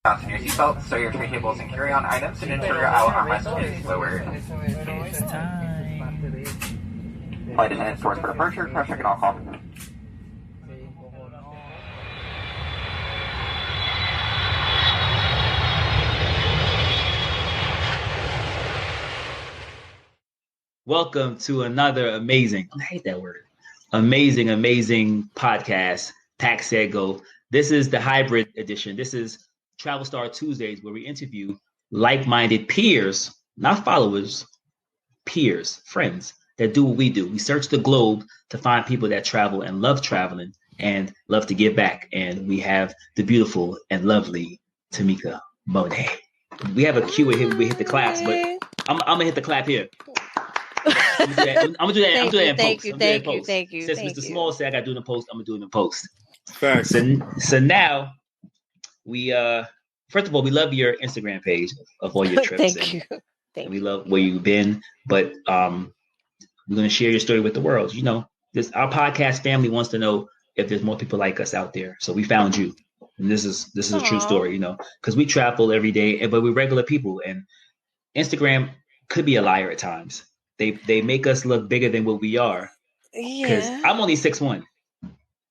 Fasten your seatbelt, stow your tray tables and carry-on items, and ensure your armrest is lowered. It's time. Flight attendants doors for departure, crash check and all call. Welcome to another amazing, I hate that word, amazing podcast, Taxego. This is the hybrid edition. This is Travel Star Tuesdays, where we interview like-minded peers, not followers, peers, friends that do what we do. We search the globe to find people that travel and love traveling and love to give back. And we have the beautiful and lovely Tameka Monae. We have a cue where we hit the claps, but I'm going to hit the clap here. I'm gonna do that in post. Thank you. Since Mr. Small said I gotta do it in post, I'm gonna do it in post. Facts. So now we first of all, we love your Instagram page of all your trips. Thank you. We love where you've been, but we're gonna share your story with the world. You know, our podcast family wants to know if there's more people like us out there. So we found you. And this is a true story, you know, because we travel every day, but we're regular people, and Instagram could be a liar at times. They make us look bigger than what we are. Because I'm only 6'1",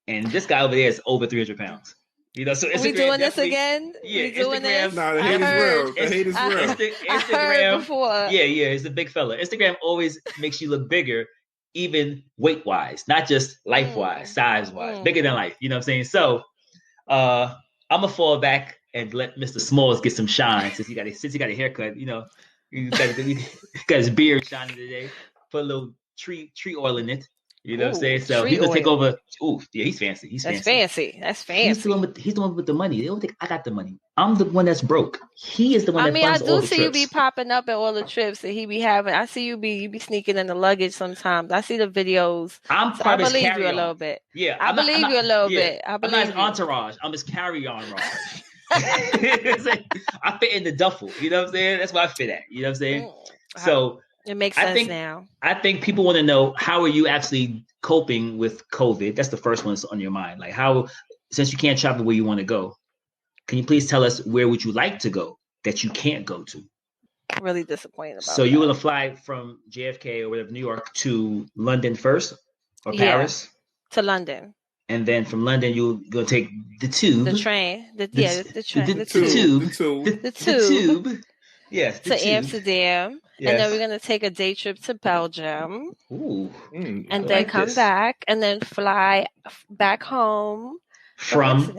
and this guy over there is over 300 pounds. You know, so Instagram we doing this again? Yeah, we doing Instagram. This? Nah, the hate is real. The hate is real. Instagram. I heard before. Yeah, it's a big fella. Instagram always makes you look bigger, even weight wise, not just life wise, size wise, bigger than life. You know what I'm saying? So, I'm gonna fall back and let Mr. Smalls get some shine since he got a haircut. You know. He got his beard shining today. Put a little tree oil in it. You know what I'm saying? So he's gonna take over. Ooh, yeah, he's fancy. That's fancy. He's the one with the money. They don't think I got the money. I'm the one that's broke. He is the one that funds all the trips. I do see you be popping up at all the trips that he be having. I see you be sneaking in the luggage sometimes. I see the videos. I believe you a little bit. Yeah, I believe you a little bit. I'm not his entourage. I'm his carry-on rod. I fit in the duffel, you know what I'm saying? That's what I fit at, you know what I'm saying? So it makes sense now. I think people want to know, how are you actually coping with COVID? That's the first one that's on your mind. Like, how, since you can't travel where you want to go, can you please tell us where would you like to go that you can't go to? Really disappointed about So you're gonna fly from JFK or whatever, New York, to London first, or Paris? To London. And then from London, you're going to take the tube. The train. The tube. Yes. To Amsterdam. Yes. And then we're going to take a day trip to Belgium. Ooh. And then come back and then fly back home from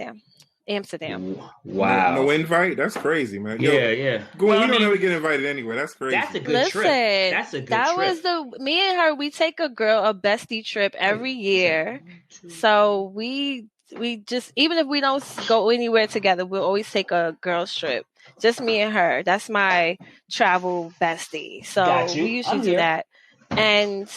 Amsterdam. Wow. No invite? That's crazy, man. Yo, yeah. We don't ever get invited anywhere. That's crazy. That's a good trip. That's a good trip. Me and her, we take a bestie trip every year. So we just, even if we don't go anywhere together, we'll always take a girls trip. Just me and her. That's my travel bestie. So we usually do that. And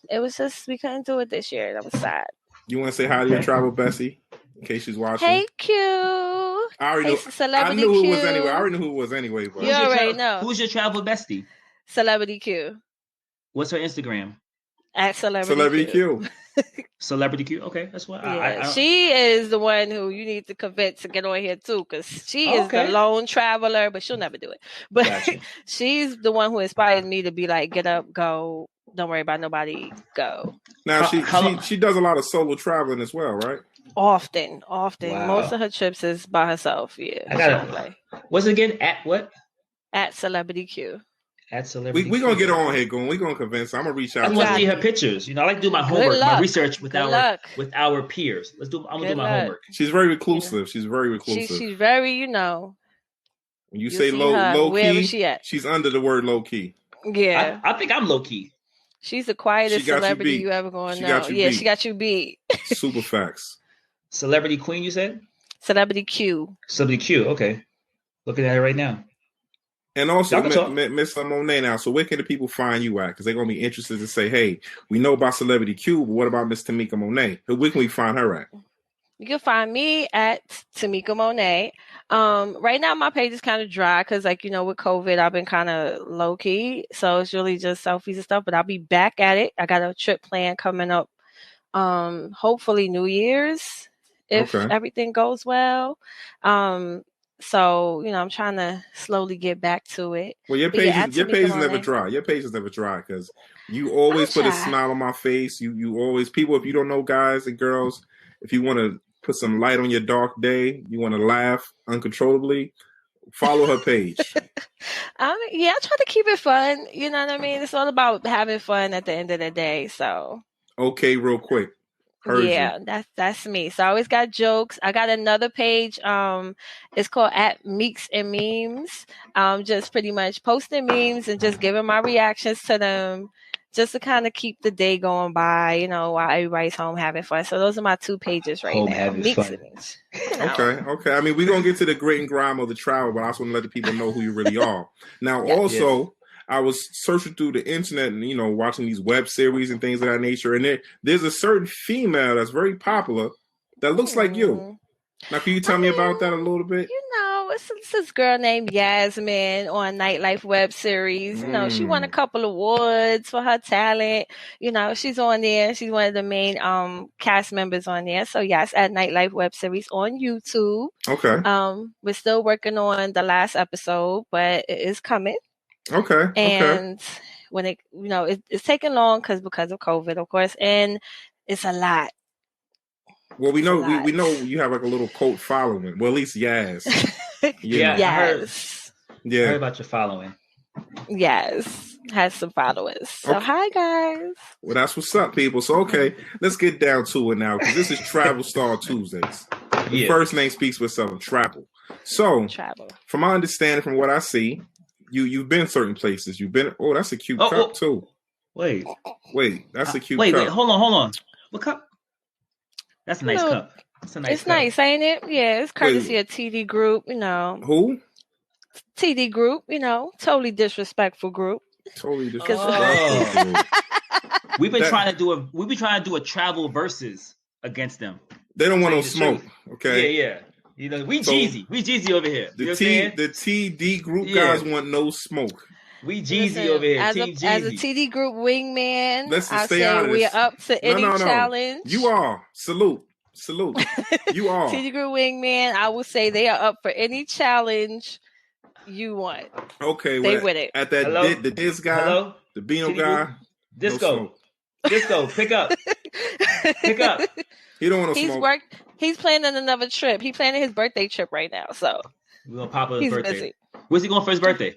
it was just, we couldn't do it this year. That was sad. You want to say hi to your travel bestie? In case she's watching. Hey, Q. I already Celebrity knew who Q. it was anyway. I already knew who it was anyway. But. You already know. Who's your travel bestie? Celebrity Q. What's her Instagram? At Celebrity Q. Celebrity Q. Okay, that's what. Yeah, she is the one who you need to convince to get on here too, because she is the lone traveler, but she'll never do it. But she's the one who inspired me to be like, get up, go. Don't worry about nobody. Go. Now she does a lot of solo traveling as well, right? Often. Wow. Most of her trips is by herself. Yeah. What's it again? At what? At Celebrity Q. At Celebrity We're going to get on here, going. We're going to convince her. I'm going to reach out. I want to see her pictures. You know, I like to do my homework, my research with our peers. I'm going to do my homework. She's very reclusive. She's very reclusive. She's very, when you say low key, she at. She's under the word low key. Yeah. I think I'm low key. She's the quietest celebrity you ever going to know. Yeah, she got you beat. Super facts. Celebrity Queen, you said? Celebrity Q. Celebrity Q, okay. Looking at it right now. And also, Miss Monae now, so where can the people find you at? Because they're going to be interested to say, hey, we know about Celebrity Q, but what about Miss Tameka Monae? Where can we find her at? You can find me at Tameka Monae. Right now, my page is kind of dry because, with COVID, I've been kind of low key. So it's really just selfies and stuff. But I'll be back at it. I got a trip plan coming up. Hopefully New Year's, if everything goes well. So, I'm trying to slowly get back to it. Well, your patience never dry. Your patience never dry because you always put a smile on my face. You always, people, if you don't know, guys and girls, if you want to put some light on your dark day, you want to laugh uncontrollably, follow her page. I try to keep it fun. You know what I mean? It's all about having fun at the end of the day. So. Okay, real quick. That's me. So I always got jokes. I got another page. It's called @Meeks and Memes. Just pretty much posting memes and just giving my reactions to them, just to kind of keep the day going by, while everybody's home having fun. So those are my 2 pages right now. Meeks and Memes. Okay. I mean, we're gonna get to the grit and grime of the travel, but I also want to let the people know who you really are. Now, I was searching through the internet and, watching these web series and things of that nature. And there's a certain female that's very popular that looks like you. Now, can you tell me about that a little bit? It's this girl named Yasmin on Nightlife web series. She won a couple awards for her talent. She's on there. She's one of the main cast members on there. So yes, at Nightlife web series on YouTube. Okay. We're still working on the last episode, but it is coming. Okay. And when it's taking long because of COVID, of course, and it's a lot. Well, we know you have like a little cult following. Well, at least Yaz. Yes. I heard about your following. Yes, has some followers. So hi guys. Well, that's what's up, people. So let's get down to it now because this is Travel Star Tuesdays. The first name speaks for itself. Travel. So, from my understanding, from what I see. You've been certain places. You've been. Oh, that's a cute cup too. Wait, that's a cute. Wait, cup. Hold on. What cup? That's a nice cup. It's nice, ain't it? Yeah, it's courtesy of TD Group. Who? TD Group. Totally disrespectful group. Totally disrespectful. We've been trying to do a travel versus against them. They don't want no smoke. Okay. Yeah. We Jeezy over here. The TD Group guys want no smoke. We Jeezy over here. As a TD Group wingman, let's just stay honest. We're up to any challenge. You are. Salute. You are. TD Group wingman, I will say they are up for any challenge you want. Okay. Stay with it. At that, the Diz guy, the Beano guy. Disco, pick up. He don't want to smoke. He's planning another trip. He's planning his birthday trip right now. So we're gonna pop up his birthday. Busy. Where's he going for his birthday?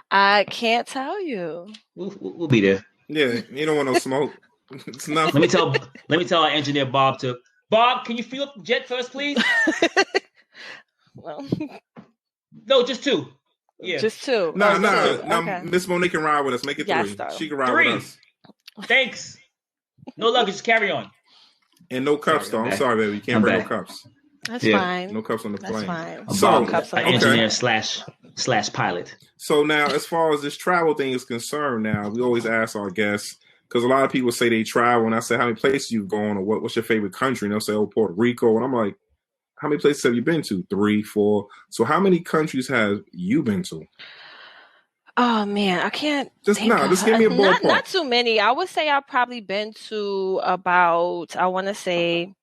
I can't tell you. We'll be there. Yeah, you don't want no smoke. It's nothing. Let me tell our engineer Bob, can you fill up the jet first, please? Well, no, just 2. Yeah, just 2. No. Okay. Miss Monae can ride with us. Make it 3. She can ride 3. with us. Thanks. No luggage, just carry on. And no cups, though. I'm sorry, baby. You can't bring no cups. That's fine. No cups on the plane. That's fine. So, engineer slash pilot. So now, as far as this travel thing is concerned, now we always ask our guests because a lot of people say they travel, and I say, "How many places you've gone, or what's your favorite country?" And they'll say, "Oh, Puerto Rico," and I'm like, "How many places have you been to? 3, 4." So, how many countries have you been to? Oh man, I can't. Just give me a ballpark. Not too many. I would say I've probably been to about. I want to say.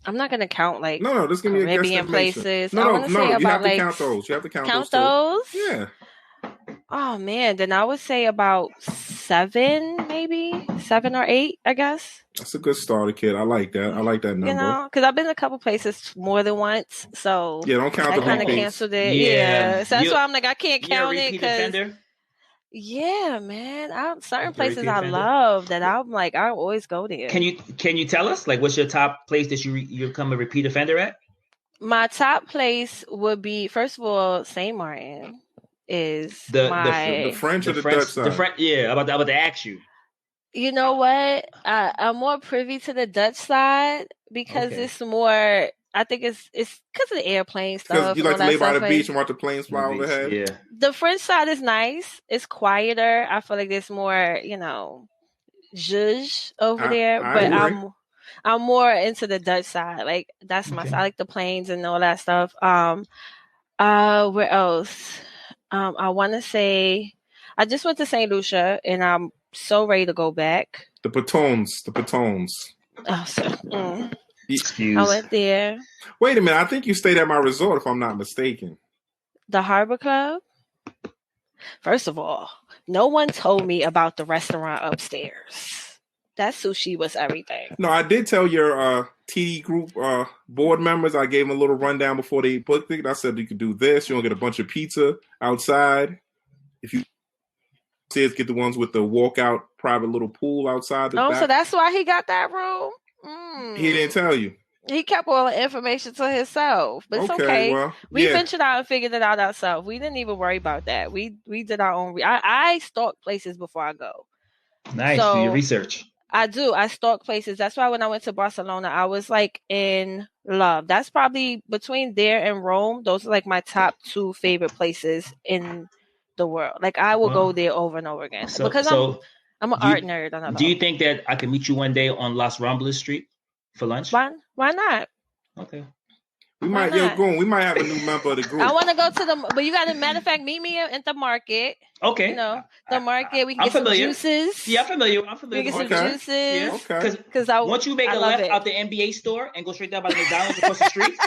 I'm not gonna count like just give me a Caribbean places. No, you have to count those. You have to count those. Yeah. Oh man, then I would say about 7, maybe 7 or 8. I guess. That's a good starter, kid. I like that. I like that number. Because I've been to a couple places more than once, so don't count the I kind of canceled it. Yeah. So that's why I'm like I can't count it because. Yeah, man. Certain places I love that I'm like I always go there. Can you tell us like what's your top place that you become a repeat offender at? My top place would be first of all Saint Martin is the French or the Dutch side. I'm about to ask you. You know what? I'm more privy to the Dutch side because it's more. I think it's because of the airplane stuff. Because you like to lay by the beach and watch the planes fly overhead. Yeah. The French side is nice. It's quieter. I feel like there's more, zhuzh over there. But I'm more into the Dutch side. Like that's my side. I like the planes and all that stuff. Where else? I want to say I just went to St. Lucia and I'm so ready to go back. The Pitons. Oh, so, Excuse. I went there. Wait a minute. I think you stayed at my resort, if I'm not mistaken. The Harbor Club. First of all, no one told me about the restaurant upstairs. That sushi was everything. No, I did tell your TD group board members. I gave them a little rundown before they booked it. I said you could do this. You're gonna get a bunch of pizza outside. If you get the ones with the walkout private little pool outside the back. So that's why he got that room? He didn't tell you. He kept all the information to himself, but it's okay. Well, we ventured out and figured it out ourselves. We didn't even worry about that. We did our own. I stalk places before I go. Nice. So, do your research. I do. I stalk places. That's why when I went to Barcelona, I was like in love. That's probably between there and Rome. Those are like my top 2 favorite places in the world. Like I will go there over and over again because I'm an art nerd. I don't know. Do you think that I can meet you one day on Las Ramblas Street for lunch? Why not? Okay. We might have a new member of the group. I want to go to but you got to, matter of fact, meet me at the market. Okay. You know, the market. We can get some juices. Yeah, I'm familiar. We can get some juices. Yeah. Okay. Because once you make a left out the NBA store and go straight down by the McDonald's across the street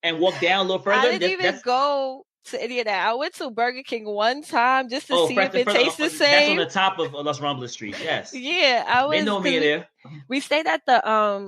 and walk down a little further. I didn't even go to any of that. I went to Burger King one time just to see if it tastes the same. That's on the top of Las Ramblas Street. Yes. Yeah, I was. They know me there. We stayed at the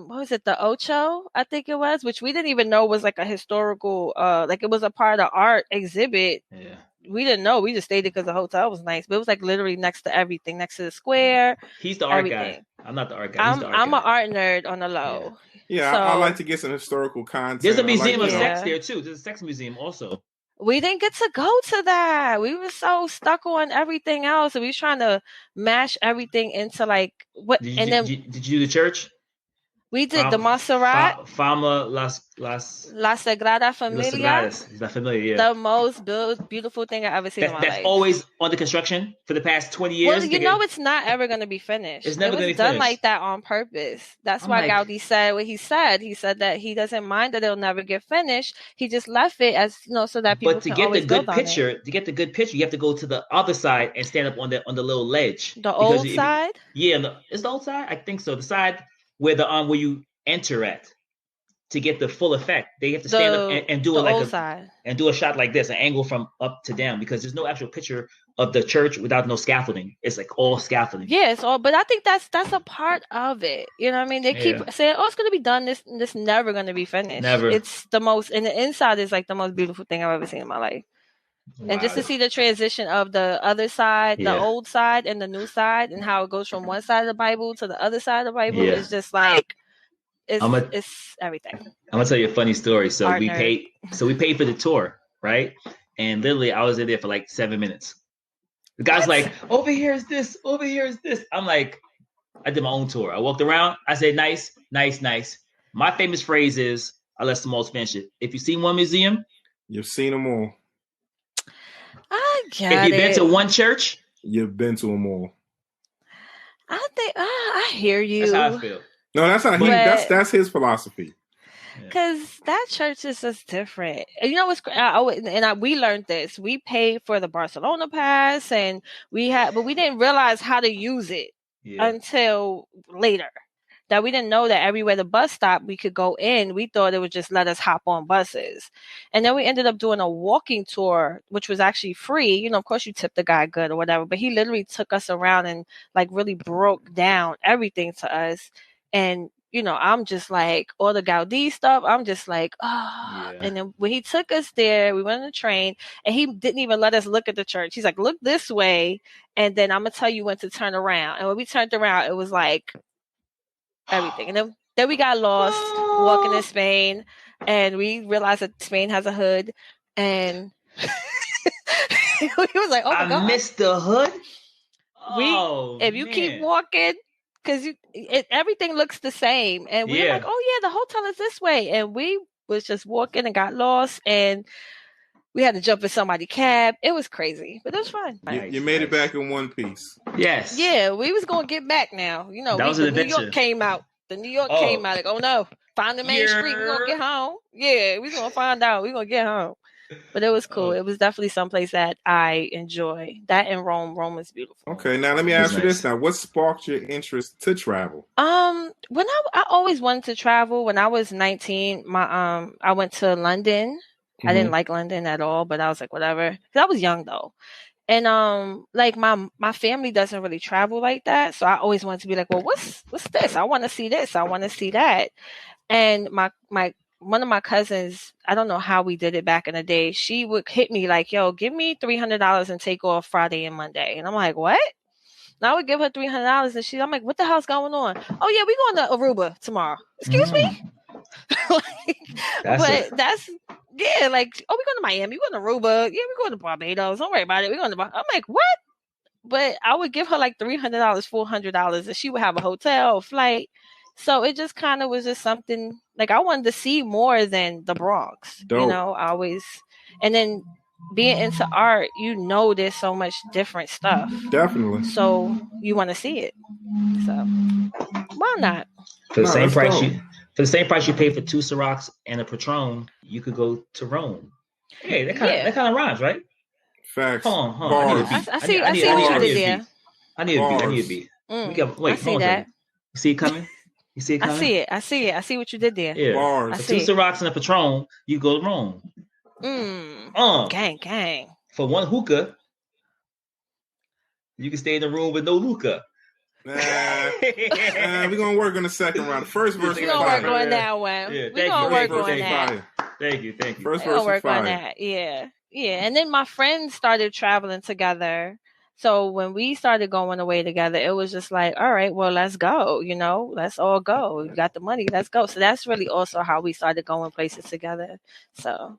what was it? The Ocho, I think it was, which we didn't even know was like a historical, like it was a part of the art exhibit. Yeah. We didn't know. We just stayed there because the hotel was nice, but it was like literally next to everything, next to the square. He's the art guy. I'm not the art guy. I'm an art nerd on the low. Yeah, so, I like to get some historical content. There's a museum of sex there too. There's a sex museum also. We didn't get to go to that. We were so stuck on everything else. And we were trying to mash everything into like what. Did you do the church? We did the Montserrat. Fama La Sagrada Familia. La Familia, yeah. The most beautiful thing I ever seen in my life. That's always under construction for the past 20 years. Well, you know it's not ever going to be finished. It's never going to be done finished. like that on purpose. That's why Gaudi said what he said. He said that he doesn't mind that it'll never get finished. He just left it as so that people can always build on it. To get the good picture, you have to go to the other side and stand up on the little ledge. The old side? Yeah, it's the old side. I think so. The side where where you enter at to get the full effect. They have to stand up and do it like and do a shot like this, an angle from up to down, because there's no actual picture of the church without no scaffolding. It's like all scaffolding. Yeah, it's all. But I think that's a part of it. You know what I mean? They keep saying, "Oh, it's going to be done. This never going to be finished." Never. It's the most, and the inside is like the most beautiful thing I've ever seen in my life. Wow. And just to see the transition of the other side, the old side and the new side, and how it goes from one side of the Bible to the other side of the Bible is just like it's everything. I'm gonna tell you a funny story. So we paid for the tour, right? And literally, I was in there for like 7 minutes. The guy's like, "Over here is this. Over here is this." I'm like, I did my own tour. I walked around. I said, "Nice, nice, nice." My famous phrase is, "I let Smalls finish it." If you've seen one museum, you've seen them all. I get it. If you've been to one church, you've been to them all. I think I hear you. That's how I feel. No, that's not that's his philosophy. Because that church is just different. And you know what's we learned this. We paid for the Barcelona pass, and but we didn't realize how to use it until later. That we didn't know that everywhere the bus stopped, we could go in. We thought it would just let us hop on buses. And then we ended up doing a walking tour, which was actually free. You know, of course you tip the guy good or whatever, but he literally took us around and like really broke down everything to us. And, you know, I'm just like, all the Gaudi stuff, I'm just like, oh. Yeah. And then when he took us there, we went on the train, and he didn't even let us look at the church. He's like, look this way, and then I'm going to tell you when to turn around. And when we turned around, it was like, everything. And then we got lost walking in Spain, and we realized that Spain has a hood, and he was like, "Oh my God, I missed the hood." If you keep walking, because everything looks the same, and we were like, "Oh yeah, the hotel is this way," and we was just walking and got lost, and we had to jump in somebody's cab. It was crazy, but it was fun. You made it back in one piece. Yes. Yeah, we was going to get back now. You know, New York came out. The New York came out like, oh no, find the main street. We're going to get home. Yeah, we're going to find out. We're going to get home. But it was cool. It was definitely someplace that I enjoy. That in Rome. Rome is beautiful. Okay, now let me ask you this. Now, what sparked your interest to travel? When I always wanted to travel. When I was 19, I went to London. I didn't like London at all, but I was like, whatever. 'Cause I was young though. And like my family doesn't really travel like that. So I always wanted to be like, well, what's this? I want to see this. I want to see that. And my one of my cousins, I don't know how we did it back in the day. She would hit me like, yo, give me $300 and take off Friday and Monday. And I'm like, what? And I would give her $300 and I'm like, what the hell's going on? Oh yeah, we going to Aruba tomorrow. Excuse me? That's like, oh, we're going to Miami, we're going to Aruba, yeah, we're going to Barbados, don't worry about it, we're going to I'm like, what? But I would give her like $300, $400, and she would have a hotel, a flight. So it just kind of was just something like I wanted to see more than the Bronx. Dope. You know, I always, and then being into art, you know, there's so much different stuff. Definitely. So you want to see it. So why not? For the same price you pay for 2 Cirocs and a Patron, you could go to Rome. Hey, that kind of rhymes, right? Facts. Hold on. I see what you did there. I need a beat. I see that. You see it coming? You see it coming? I see it. I see what you did there. Yeah. Bars. For 2 Cirocs and a Patron, you go to Rome. Gang. For 1 hookah, you can stay in the room with no Luca. We're gonna work on the second round. The first verse. We're gonna work on that one. Yeah, we're gonna work on that. Thank you. First we're verse. Work on that. Yeah. And then my friends started traveling together. So when we started going away together, it was just like, all right, well, let's go. You know, let's all go. We got the money, let's go. So that's really also how we started going places together. So.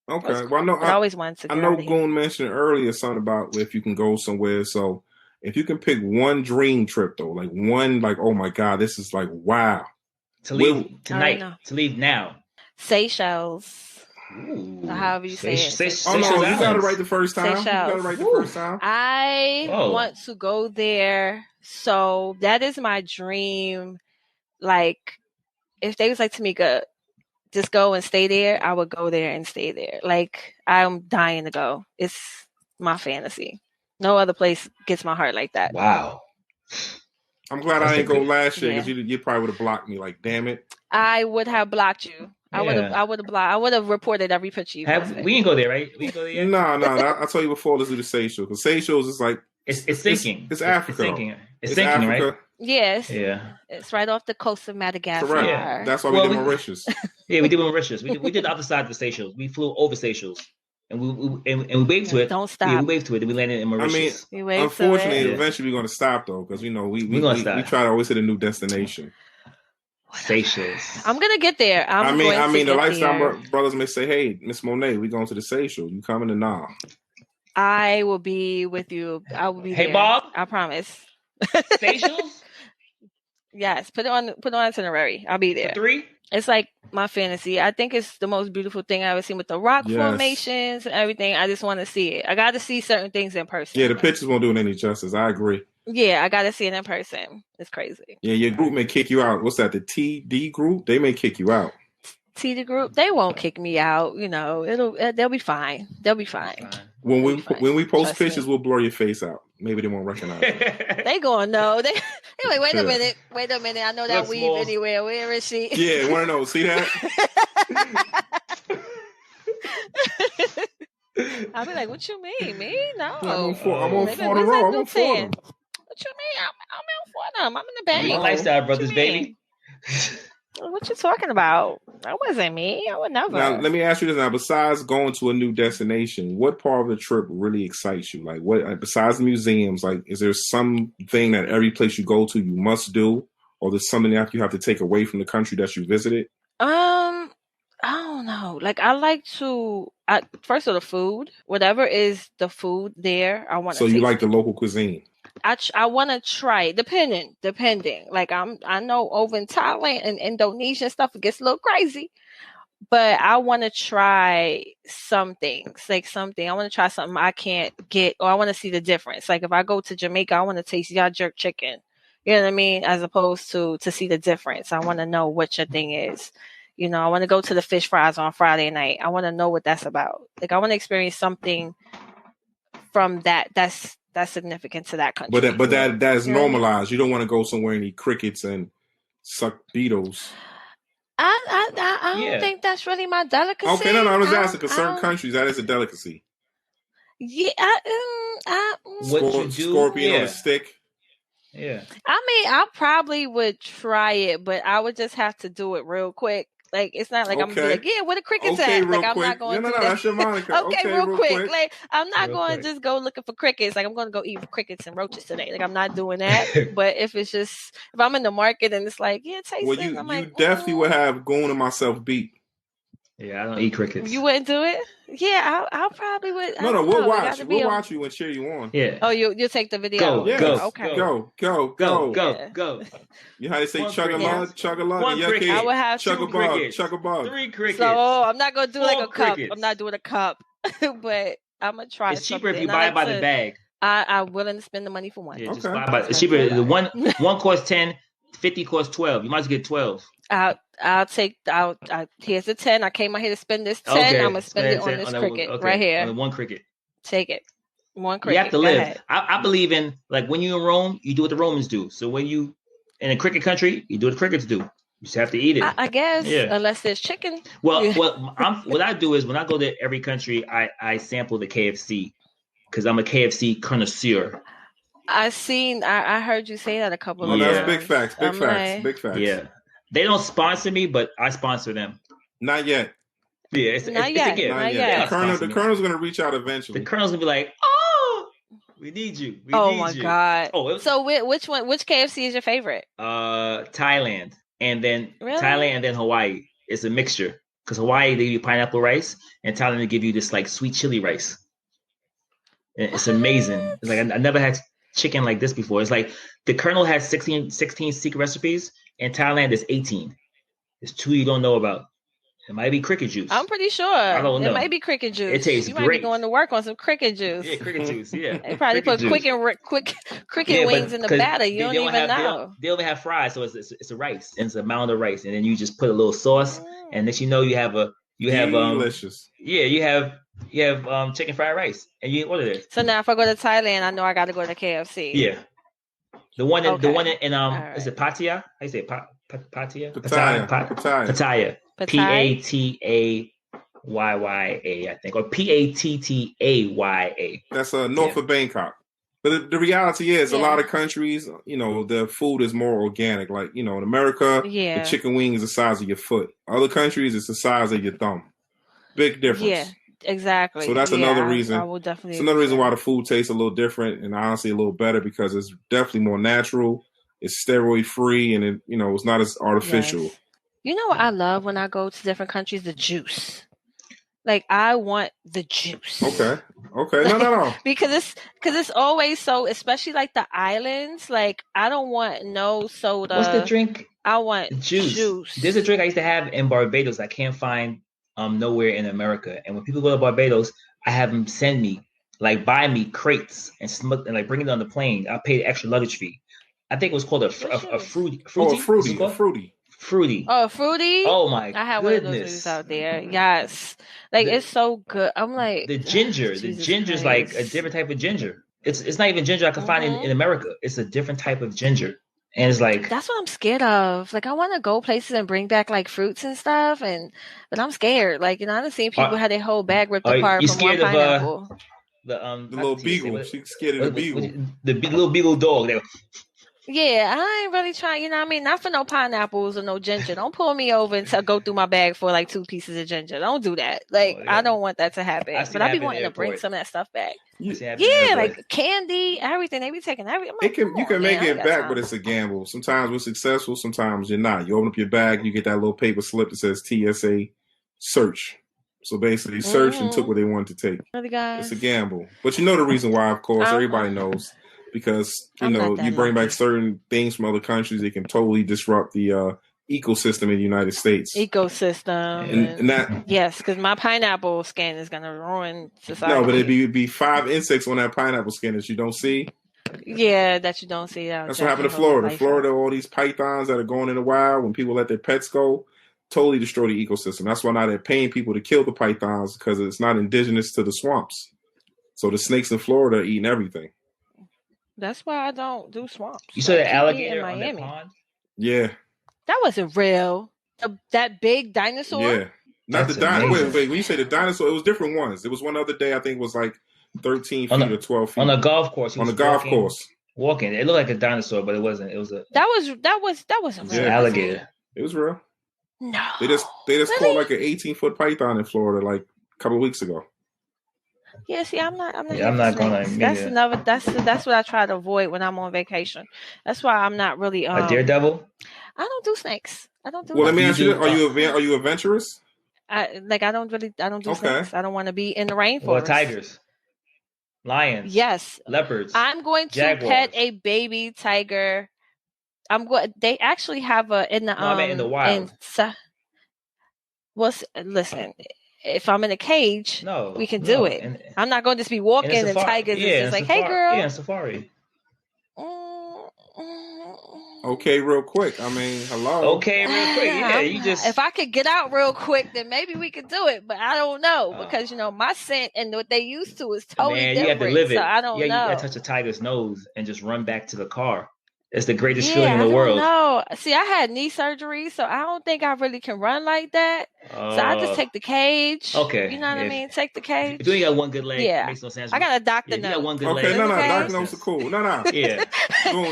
Okay. Well, I always wanted to. I know Goon mentioned earlier something about if you can go somewhere. So if you can pick one dream trip though, like one, like, oh my God, this is like, wow. To leave tonight, to leave now. Seychelles. Ooh. However you say it. Oh no, you got it right the first time. I want to go there. So that is my dream. Like, if they was like, Tameka, just go and stay there, I would go there and stay there. Like, I'm dying to go. It's my fantasy. No other place gets my heart like that. Wow. I'm glad I didn't go last year because you probably would have blocked me. Like, damn it. I would have blocked you. I would have reported every picture you posted. We didn't go there, right? We didn't go there yet? No. I told you before, let's do the Seychelles. Because Seychelles is like... It's sinking. It's Africa. It's sinking, Africa. Right? Yes. Yeah. It's right off the coast of Madagascar. Correct. Yeah. That's why we did Mauritius. Yeah, we did Mauritius. We did the other side of the Seychelles. We flew over Seychelles. And we waved to it. Don't stop. Yeah, we waved to it. And we landed in Mauritius. I mean, unfortunately, eventually we're going to stop, though. Because, you know, we try to always hit a new destination. Seychelles. I'm gonna get there. I mean, the lifestyle brothers may say, "Hey, Miss Monae, we going to the Seychelles. You coming to now?" I will be with you. I will be. Hey, there. Bob. I promise. Seychelles. Yes, put it on itinerary. I'll be there. 3. It's like my fantasy. I think it's the most beautiful thing I've ever seen with the rock formations and everything. I just want to see it. I got to see certain things in person. Yeah, the pictures won't do it any justice. I agree. Yeah, I got to see it in person. It's crazy. Yeah, your group may kick you out. What's that? The TD group? They may kick you out. TD group? They won't kick me out. You know, they'll be fine. They'll be fine. When we post pictures, we'll blur your face out. Maybe they won't recognize you. They gonna know. They like, wait a minute. I know that weave anywhere. Where is she? Yeah, want to know? See that? I'll be like, what you mean? Me? No. I'm on 4 the row. I'm on 4 them. What you mean? I'm on 4 them. I'm in the bank. Lifestyle brothers, baby. What you talking about? That wasn't me. I would never. Now, let me ask you this now. Besides going to a new destination, what part of the trip really excites you? Like, what besides the museums? Like, is there something that every place you go to you must do, or there's something that you have to take away from the country that you visited? I don't know. Like, I like to. First of all, the food. Whatever is the food there, I want to. So you like the local cuisine? I want to try it, depending. Like I know over in Thailand and Indonesia and stuff, it gets a little crazy, but I want to try some things, like something. I want to try something I can't get, or I want to see the difference. Like if I go to Jamaica, I want to taste y'all jerk chicken. You know what I mean? As opposed to see the difference. I want to know what your thing is. You know, I want to go to the fish fries on Friday night. I want to know what that's about. Like, I want to experience something from that's significant to that country. But that is You know what I mean? normalized. You don't want to go somewhere and eat crickets and suck beetles. I don't think that's really my delicacy. Okay, no, I was asking because certain countries that is a delicacy. Yeah, What you do? Scorpion on a stick. Yeah. I mean, I probably would try it, but I would just have to do it real quick. Like, it's not like I'm gonna be like, yeah, where the crickets at? Like, I'm not going to do that. That's your Monica. Okay, real quick. Quick. Like, I'm not going to just go looking for crickets. Like, I'm going to go eat crickets and roaches today. Like, I'm not doing that. But if I'm in the market and it's like, yeah, taste it. You definitely would have Goon and myself beat. Yeah, I don't eat crickets. You wouldn't do it? Yeah, I'll probably would. No, we'll watch. We'll watch you and cheer you on. Yeah. Oh, you'll take the video. Go. Okay. Go. You know how they say chug a lug. One cricket. I would have chug a bug. 3 crickets. So I'm not gonna do like a cup. Crickets. I'm not doing a cup, but I'm gonna try. It's cheaper if you buy it by the bag. I'm willing to spend the money for one. Yeah, just buy it. It's cheaper. The one costs 10, 50 costs 12. You might as well get 12. Here's the 10. I came out here to spend this 10. Okay. I'm gonna spend it on this cricket right here. On one cricket. Take it. One cricket. You have to live. I believe in, like, when you're in Rome, you do what the Romans do. So when you in a cricket country, you do what the crickets do. You just have to eat it. I guess, unless there's chicken. Well, what I do is when I go to every country, I sample the KFC because I'm a KFC connoisseur. I heard you say that a couple of times. That's big facts. Big facts. Yeah. They don't sponsor me, but I sponsor them. Not yet. Yeah, it's not a yet. gift. Not yet. The Colonel's going to reach out eventually. The Colonel's going to be like, oh, we need you. God. Oh, so which KFC is your favorite? Thailand. And then Thailand and then Hawaii. It's a mixture. Because Hawaii, they give you pineapple rice. And Thailand, they give you this, like, sweet chili rice. And it's amazing. It's like, I never had chicken like this before. It's like the Colonel has 16 secret recipes. In Thailand, it's 18. There's 2 you don't know about. It might be cricket juice. I'm pretty sure. I don't know. It might be cricket juice. It tastes you great. You might be going to work on some cricket juice. Yeah, cricket juice. Yeah. They probably put cricket wings in the batter. You don't even know. They only have fries, so it's a rice. And it's a mound of rice, and then you just put a little sauce, and then you have delicious. Yeah, you have chicken fried rice, and you order it. So now, if I go to Thailand, I know I got to go to KFC. Yeah. The one in is it Pattaya? How you say it? Pattaya? Pattaya. Pattaya. Pattaya, I think, or Pattaya. That's north of Bangkok. But the reality is, a lot of countries, the food is more organic. Like, in America, the chicken wing is the size of your foot. Other countries, it's the size of your thumb. Big difference. Yeah, exactly. So that's another reason. I will definitely. It's another reason why the food tastes a little different and honestly a little better because it's definitely more natural. It's steroid free and it's not as artificial. Yes. You know what I love when I go to different countries? The juice. Like, I want the juice. Okay. No. because it's always so, especially like the islands. Like, I don't want no soda. What's the drink? I want juice. There's a drink I used to have in Barbados I can't find nowhere in America. And when people go to Barbados, I have them buy me crates and bring it on the plane. I pay the extra luggage fee. I think it was called a fruity. Oh, fruity. Fruity. Oh, fruity. Oh my! I have one of those movies out there. Yes, it's so good. I'm like the ginger. The ginger's like a different type of ginger. It's not even ginger I can find in America. It's a different type of ginger, and it's like that's what I'm scared of. Like, I want to go places and bring back like fruits and stuff, but I'm scared. Like, I've seen people had their whole bag ripped apart from one pineapple. The little beagle. She's scared of the beagle. The little beagle dog. Yeah, I ain't really trying, not for no pineapples or no ginger. Don't pull me over and go through my bag for like 2 pieces of ginger. Don't do that. Like, I don't want that to happen. But I be wanting to bring some of that stuff back. Yeah, like candy, everything. They be taking everything. Like, you can make it back, but it's a gamble. Sometimes we're successful, sometimes you're not. You open up your bag, you get that little paper slip that says TSA search. So basically, searched and took what they wanted to take. Really, guys? It's a gamble. But the reason why, of course, everybody knows. Because, you bring back certain things from other countries, it can totally disrupt the ecosystem in the United States. Ecosystem. And that, yes, because my pineapple skin is going to ruin society. No, but it'd be 5 insects on that pineapple skin that you don't see. Yeah, that you don't see. That's what happened to Florida. Florida, all these pythons that are going in the wild, when people let their pets go, totally destroy the ecosystem. That's why now they're paying people to kill the pythons because it's not indigenous to the swamps. So the snakes in Florida are eating everything. That's why I don't do swamps. You saw the alligator on that pond? Yeah. That wasn't real. That big dinosaur? Yeah. Not the dinosaur. Wait. When you say the dinosaur, it was different ones. It was one other day, I think it was like 13 feet or 12 feet. On a golf course. On a golf course. Walking. It looked like a dinosaur, but it wasn't. It was a... That wasn't real. An alligator. It was real. No. They just really? Caught like an 18-foot python in Florida like a couple of weeks ago. Yeah, see, I'm not going to. That's what I try to avoid when I'm on vacation. That's why I'm not really a daredevil. I don't do snakes. I don't do. Well, let me ask you: Are you adventurous? I don't do snakes. I don't want to be in the rainforest. Well, tigers, lions, yes, leopards. I'm going to pet a baby tiger. They actually have in the wild. Listen. If I'm in a cage, we can do it. I'm not going to just be walking and tigers is just like, hey, girl. Yeah, safari. Okay, real quick. I mean, hello. Okay, real quick. Yeah, you just... If I could get out real quick, then maybe we could do it. But I don't know because, my scent and what they used to is totally different. You have to live it. So I don't know. You got to touch a tiger's nose and just run back to the car. It's the greatest feeling in the world. No, see, I had knee surgery, so I don't think I really can run like that. So I just take the cage. Okay, you know what I mean. Take the cage. If you got one good leg, it makes no sense. I got a doctor note. You got one good leg. Okay, no, doctor notes are cool. No. Yeah,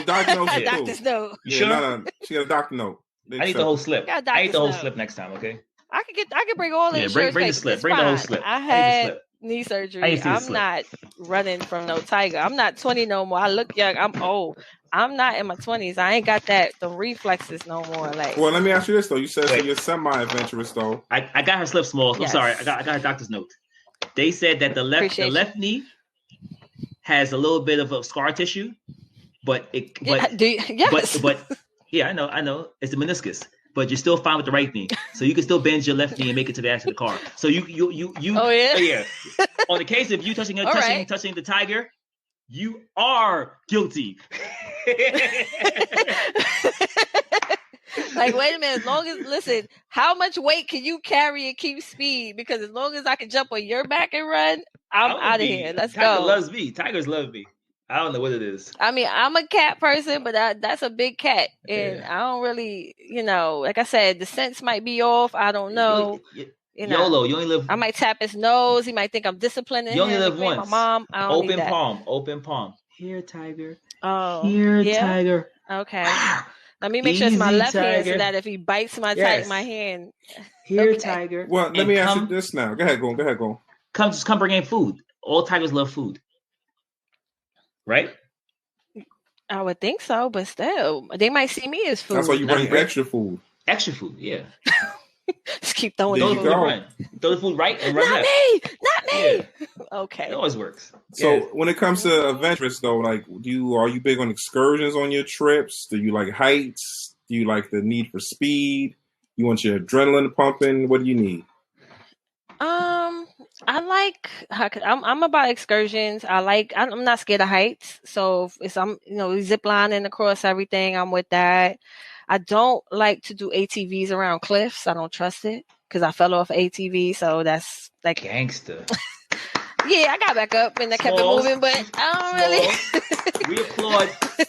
doctor notes are cool. Doctor's note. You sure? No. She got a doctor note. I need the whole slip. I need the whole slip next time. Okay. I can bring all the insurance. Bring the slip. Bring the whole slip. I had knee surgery. I'm not running from no tiger. I'm not 20 no more. I look young. I'm old. I'm not in my 20s. I ain't got the reflexes no more. Like, well, let me ask you this though. You said so you're semi-adventurous though. I got her slip small. Yes. I'm sorry. I got a doctor's note. They said that the left knee has a little bit of a scar tissue, but yeah, I know. It's the meniscus. But you're still fine with the right knee, so you can still bend your left knee and make it to the back of the car. So you. Oh yeah. Yeah. On the case of you touching the tiger, you are guilty. Like, wait a minute. Listen, how much weight can you carry and keep speed? Because as long as I can jump on your back and run, I'm out of here. Let's Tiger go. Loves me. Tigers love me. I don't know what it is. I mean, I'm a cat person, but that's a big cat. And I don't really, like I said, the sense might be off. I don't know. YOLO, you only live... I might tap his nose. He might think I'm disciplining him. You only live once. My mom, I don't need that. Open palm. Here, tiger. Oh. Here, tiger. Okay. Let me make sure it's my left hand so that if he bites my hand. Here, tiger. Well, let me ask you this now. Go ahead, go. Come bring in food. All tigers love food. Right? I would think so, but still, they might see me as food. That's why you bring extra food. Extra food, yeah. Just keep throwing the food. Throw the food right and run left. Not me. Yeah. Okay. It always works. So when it comes to adventures, though, like, are you big on excursions on your trips? Do you like heights? Do you like the need for speed? You want your adrenaline pumping? What do you need? I'm about excursions. I'm not scared of heights. So if I'm zip lining across everything, I'm with that. I don't like to do ATVs around cliffs. I don't trust it because I fell off ATV. So that's like gangster. Yeah, I got back up and I kept it moving, but I don't really.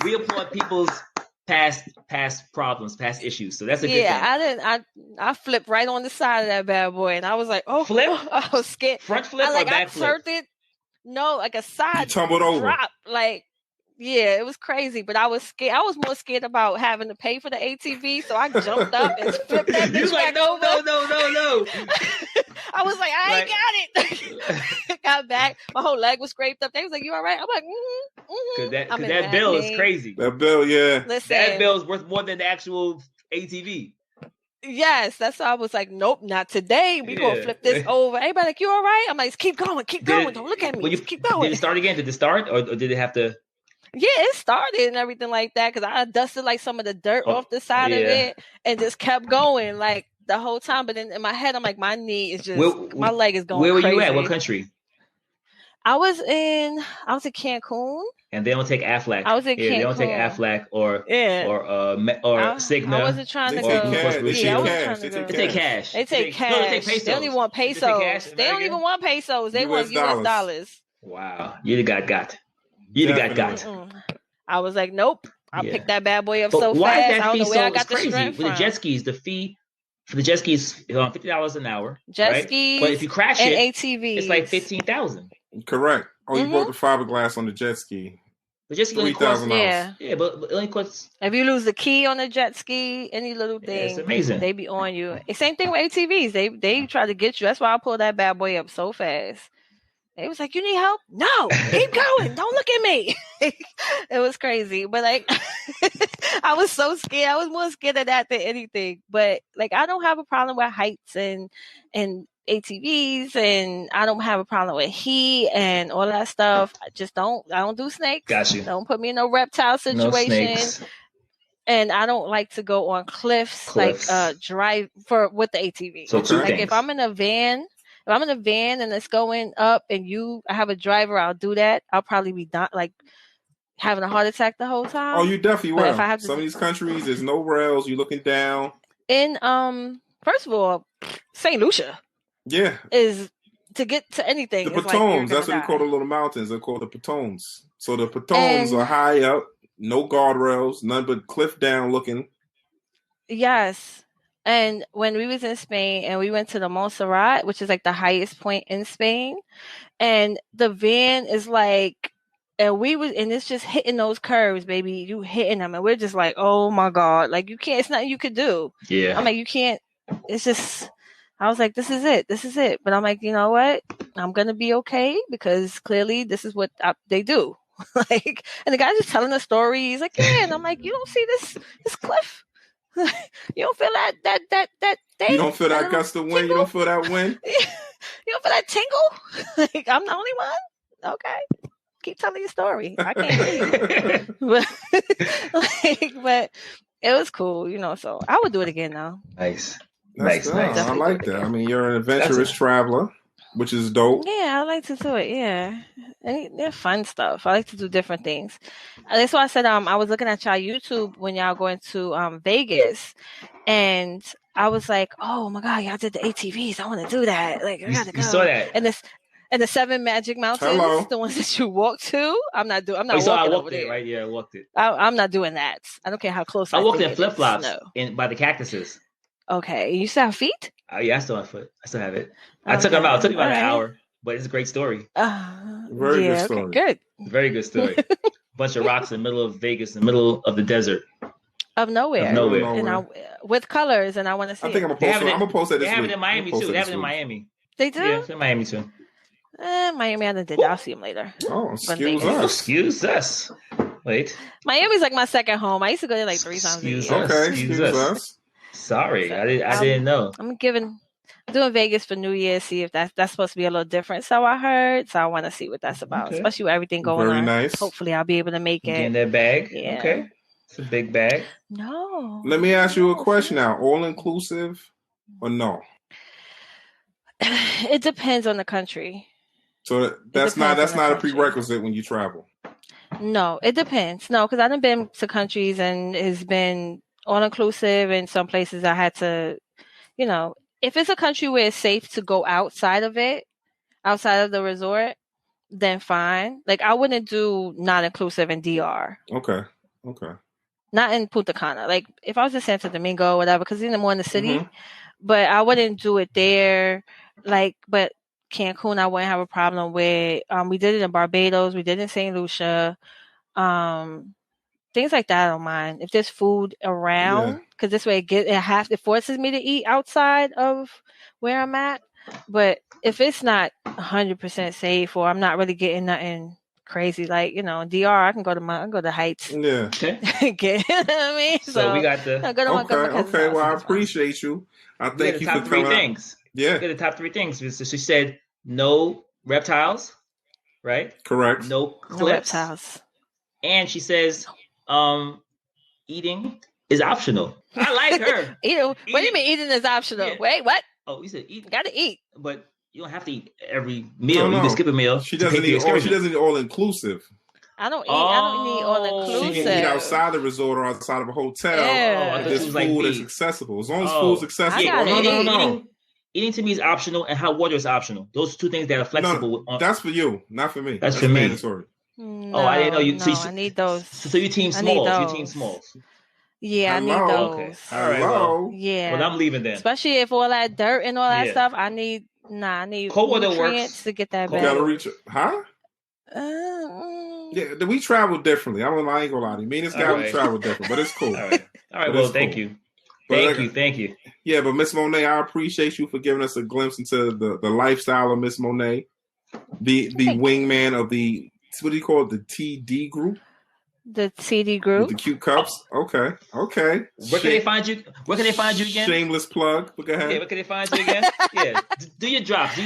We applaud people's past problems, past issues. So that's a good thing. I flipped right on the side of that bad boy, and I was like, oh, flip. I was scared. Front flip or back flip? It. No, like a side you tumbled over. Drop. Like, yeah, it was crazy, but I was scared. I was more scared about having to pay for the ATV, so I jumped up and flipped that bitch back over. No. I was like, I ain't got it. Got back. My whole leg was scraped up. They was like, you all right? I'm like, Cause that bill is crazy. That bill, yeah. Listen, that bill is worth more than the actual ATV. Yes, that's why I was like, nope, not today. We gonna flip this over. Everybody like, you all right? I'm like, keep going. Don't look at me. Keep going. Did it start again? Did it start, or did it have to? Yeah, it started and everything like that because I dusted like some of the dirt off the side of it and just kept going like the whole time. But then in my head, I'm like, my knee is just my leg is going. Where were crazy. You at? What country? I was in Cancun. And they don't take Aflac. I was in Cancun. They don't take Aflac or Cigna. I wasn't trying to They go. take cash. They Yeah, I wasn't take trying cash. to go. They take cash. They take cash. No, they take pesos. They don't even want pesos. They don't even want pesos. They want US dollars. Wow, you got. You got. Mm-mm. I was like, nope. I picked that bad boy up but so why fast. Is that I don't know fee where I so got the crazy strength with from. the jet skis? The fee for the jet skis is $50 an hour. Jet skis, but if you crash and it, ATVs, it's like $15,000. Correct. Oh, you broke the fiberglass on the jet ski. The jet ski only $3,000. Yeah, but it only costs. If you lose the key on the jet ski, any little thing, it's amazing. They be on you. Same thing with ATVs. They try to get you. That's why I pulled that bad boy up so fast. They was like, "You need help? No, keep going. Don't look at me." It was crazy, but like, I was so scared. I was more scared of that than anything. But like, I don't have a problem with heights and ATVs, and I don't have a problem with heat and all that stuff. I don't do snakes. Got you. Don't put me in no reptile situation. No snakes. And I don't like to go on cliffs. Like drive with the ATV. So two like things. If I'm in a van and it's going up and I have a driver, I'll do that. I'll probably be like having a heart attack the whole time. Oh, you definitely will. If I have Some of these countries, there's no rails. You're looking down. In first of all, St. Lucia. Yeah. Is to get to anything. The Patones, that's what we call the little mountains. They're called the Patones. So the Patones are high up, no guardrails, none but cliff down looking. Yes. And when we was in Spain and we went to the Montserrat, which is like the highest point in Spain, and the van is like, and it's just hitting those curves, baby. You hitting them, and we're just like, oh my God, like you can't. It's nothing you could do. Yeah. I'm like, you can't. It's just. I was like, this is it. But I'm like, you know what? I'm gonna be okay because clearly this is what they do. Like, and the guy's just telling a story. He's like, yeah, and I'm like, you don't see this cliff. You don't feel that thing. You don't feel that gust of wind. You don't feel that wind. You don't feel that tingle. Like, I'm the only one. Okay, keep telling your story. I can't. But it was cool, So I would do it again now. Nice. Nice. I like that. I mean, you're an adventurous traveler, which is dope. Yeah, I like to do it. Yeah, they're fun stuff. I like to do different things. That's why I said I was looking at y'all YouTube when y'all going to Vegas, and I was like, oh my God, y'all did the ATVs. I want to do that. Like, I gotta go. You saw that. And the 7 Magic Mountains, the ones that you walk to. I'm not walking over there. Right? Yeah, I walked it. I'm not doing that. I don't care how close I walked in flip-flops by the cactuses. Okay, you still have feet? Yeah, I still have foot. I still have it. I took them out. It took about an hour, but it's a great story. Very good story. Okay, good. Very good story. Bunch of rocks in the middle of Vegas, in the middle of the desert. Of nowhere. And with colors, and I want to see. I think I'm gonna post that this week. They have it in Miami too. They have it in Miami. They do? Yeah, it's in Miami too. Miami, I did that. I'll see them later. Oh, excuse us. Wait. Miami's like my second home. I used to go there like 3 times a year. Okay, excuse us. Sorry, I didn't know. I'm doing Vegas for New Year's. See if that's supposed to be a little different. So I heard. So I want to see what that's about, especially with everything going on. Very nice. Hopefully, I'll be able to make it. Get in that bag. Yeah. Okay, it's a big bag. No. Let me ask you a question now. All inclusive or no? It depends on the country. So that's not a prerequisite when you travel. No, it depends. No, because I've been to countries and it's been all inclusive. In some places, I had to, if it's a country where it's safe to go outside of the resort, then fine. Like I wouldn't do not inclusive in DR. Okay. Not in Punta Cana. Like if I was in Santo Domingo, whatever, because more in the city. Mm-hmm. But I wouldn't do it there. But Cancun, I wouldn't have a problem with. We did it in Barbados. We did it in St. Lucia. Things like that I don't mind. If there's food around, because this way it forces me to eat outside of where I'm at. But if it's not 100% safe or I'm not really getting nothing crazy, like in DR, I can go to Heights. Yeah. Okay. I mean, so we got the okay. Well, I appreciate you. I thank you for top 3 things. Yeah. The top 3 things. So she said no reptiles, right? Correct. No cliffs. No reptiles. And she says eating is optional. I like her. What do you mean eating is optional? Yeah. Wait, what? Oh, you said eat. Gotta eat. But You don't have to eat every meal. No. You can skip a meal. She to doesn't pay for the need all. She excursion. doesn't need all inclusive. I don't need all inclusive. She can eat outside the resort or outside of a hotel. Yeah. If there's food that's accessible. As long as food's accessible. I got it. No. Eating to me is optional, and hot water is optional. Those two things that are flexible. No, that's for you, not for me. That's for me. Mandatory. No, I didn't know you. No, I need those. So you team smalls. You team smalls. Yeah, Hello? I need those. Okay. All right. Well, yeah. Well, I'm leaving then. Especially if all that dirt and all that stuff, I need cold water nutrients to get that back. Huh? Yeah, we travel differently. I ain't gonna lie to you. Me and this guy, we travel different, but it's cool. All right. Well, thank you. Thank you. Yeah, but Miss Monae, I appreciate you for giving us a glimpse into the lifestyle of Miss Monae, the wingman of the, what do you call it, the TD group? The TD group. With the cute cups. Okay. Where can they find you? Where can they find you again? Shameless plug. Go ahead. Yeah, where can they find you again? Yeah. Do your drops. Go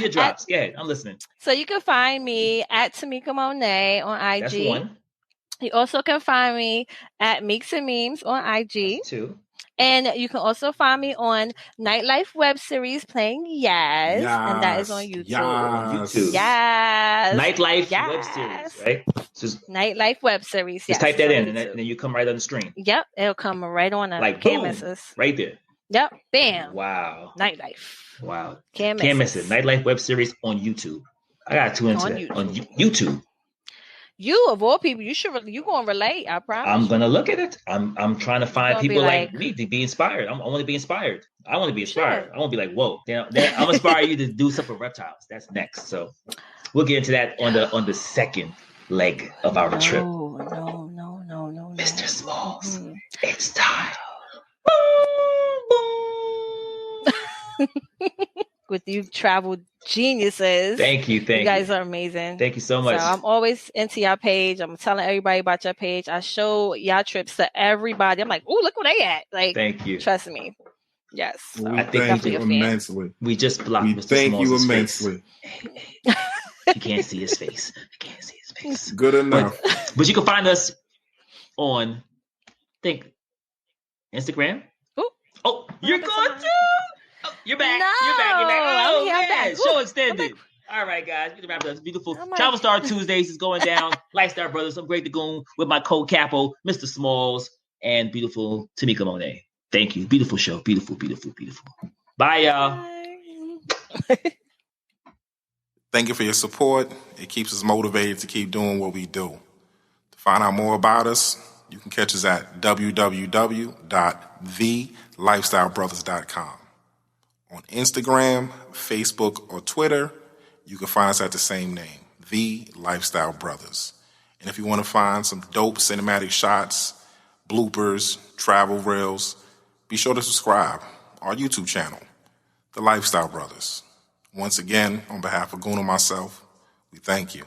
ahead. I'm listening. So you can find me at Tameka Monae on IG. That's one. You also can find me at Meeks and Memes on IG. That's two. And you can also find me on Nightlife Web Series playing Yes. And that is on YouTube. Yes. Nightlife Web Series, right? Nightlife Web Series, Just type that in, and then you come right on the screen. Yep, it'll come right on the like can't boom, miss us. right there. Yep, bam. Wow. Nightlife. Wow. Can't miss it. Nightlife Web Series on YouTube. I got to tune into that. On YouTube. You of all people, you gonna relate. I promise. I'm gonna look at it. I'm trying to find people like me to be inspired. I want to be inspired. I want to be inspired. Sure. I want to be like, whoa. I'm inspire you to do something for reptiles. That's next. So we'll get into that on the second leg of our trip. No. Mr. Smalls, it's time. With you travel geniuses. Thank you. You guys are amazing. Thank you so much. So I'm always into your page. I'm telling everybody about your page. I show y'all trips to everybody. I'm like, oh, look where they at. Like, thank you. Trust me. Yes. So we thank you immensely. We just blocked Mr. Thank Smalls' you immensely. You can't see his face. Good enough. But you can find us on, Instagram. Ooh. Oh, you're going to? Oh, you're back. No, you're back. Oh, I'm back. Show extended. All right, guys. We're wrap it up. Beautiful. Travel Star Tuesdays is going down. Lifestyle Brothers. I'm Great to Goon with my co-capo, Mr. Smalls, and beautiful Tameka Monae. Thank you. Beautiful show. Beautiful. Bye, y'all. Bye. Thank you for your support. It keeps us motivated to keep doing what we do. To find out more about us, you can catch us at www.thelifestylebrothers.com. On Instagram, Facebook, or Twitter, you can find us at the same name, The Lifestyle Brothers. And if you want to find some dope cinematic shots, bloopers, travel reels, be sure to subscribe our YouTube channel, The Lifestyle Brothers. Once again, on behalf of Goon and myself, we thank you.